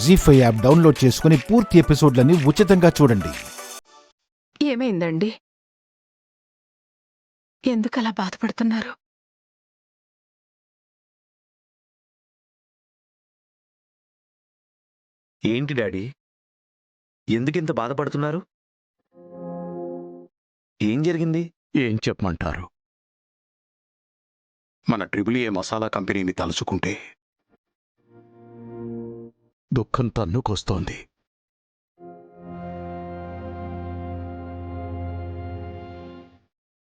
జీ5 app download చేసుకుని పూర్తి ఎపిసోడ్లని ఉచితంగా చూడండి. ఏమైందండి? ఎందుకలా బాధపడుతున్నారు? ఏంటి డాడీ, ఎందుకింత బాధపడుతున్నారు? ఏం జరిగింది? ఏం చెప్పమంటారు? మన ట్రిపుల్ ఏ మసాలా కంపెనీని తలుచుకుంటే దుఃఖం తన్నుకొస్తోంది.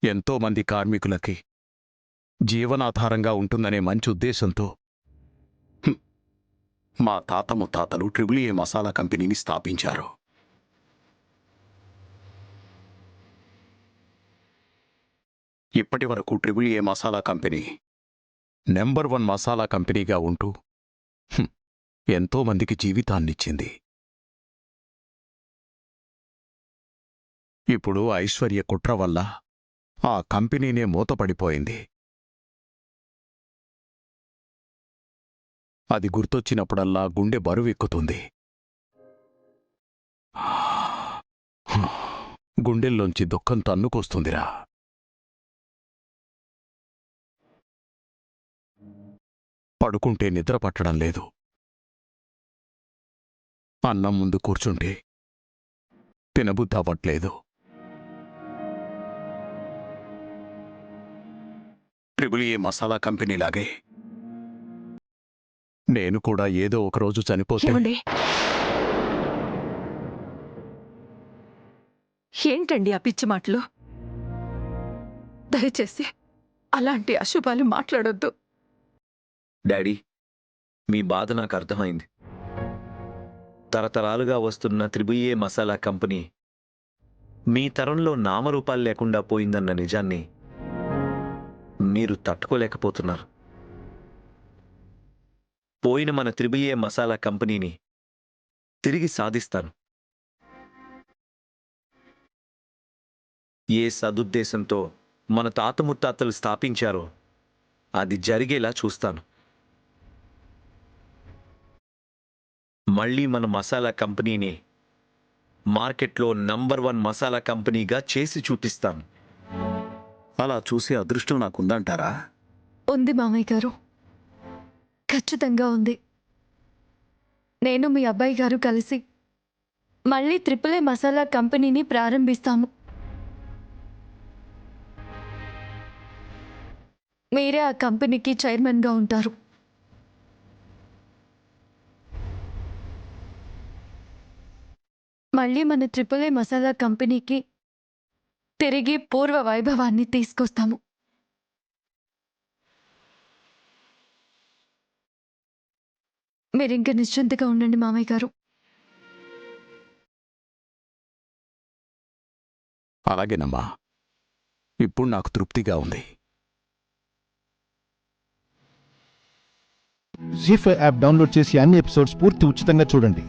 ఎంతో మంది కార్మికులకి జీవనాధారంగా ఉంటుందనే మంచి ఉద్దేశంతో మా తాత ముత్తాతలు ట్రిపుల్ ఏ మసాలా కంపెనీని స్థాపించారు. ఇప్పటి వరకు triple A masala company number 1 masala కంపెనీగా ఉంటూ ఎంతో మందికి జీవితాన్నిచ్చింది. ఇప్పుడు ఐశ్వర్య కుట్ర వల్ల ఆ కంపెనీనే మూతపడిపోయింది. అది గుర్తొచ్చినప్పుడల్లా గుండె బరువెక్కుతుంది. గుండెల్లోంచి దుఃఖం తన్నుకొస్తుందిరా. పడుకుంటే నిద్ర పట్టడం లేదు. అన్నం ముందు కూర్చుంటే తినబుద్దవ్వట్లేదు. ట్రిపుల్ ఏ మసాలా కంపెనీలాగే నేను కూడా ఏదో ఒకరోజు చనిపోతే ఏమండి? ఏంటండి ఆ పిచ్చి మాటలు? దయచేసి అలాంటి అశుభాలు మాట్లాడొద్దు. డాడీ, మీ బాధ నాకు అర్థమైంది. తరతరాలుగా వస్తున్న ట్రిపుల్ ఏ మసాలా కంపెనీ మీ తరంలో నామరూపాలు లేకుండా పోయిందన్న నిజాన్ని మీరు తట్టుకోలేకపోతున్నారు. పోయిన మన ట్రిపుల్ ఏ మసాలా కంపెనీని తిరిగి సాధిస్తాను. ఏ సదుద్దేశంతో మన తాత ముత్తాతలు స్థాపించారో అది జరిగేలా చూస్తాను. మళ్ళీ మన మసాలా కంపెనీని మార్కెట్లో నంబర్ 1 మసాలా కంపెనీగా చేసి చూపిస్తాను. అలా చూసే అదృష్టం నాకుందంటారా? ఉంది మామయ్య గారు, ఖచ్చితంగా ఉంది. నేను మీ అబ్బాయి గారు కలిసి మళ్ళీ ట్రిపుల్ ఏ మసాలా కంపెనీని ప్రారంభిస్తాము. మీరే ఆ కంపెనీకి చైర్మన్గా ఉంటారు. మళ్ళీ మన ట్రిపుల్ ఏ మసాలా కంపెనీకి తిరిగి పూర్వ వైభవాన్ని తీసుకొస్తాము. మీరింక నిశ్చింతగా ఉండండి మామయ్య గారు. అలాగేనమ్మా, ఇప్పుడు నాకు తృప్తిగా ఉంది. జీ5 యాప్ డౌన్లోడ్ చేసి అన్ని ఎపిసోడ్స్ పూర్తి ఉచితంగా చూడండి.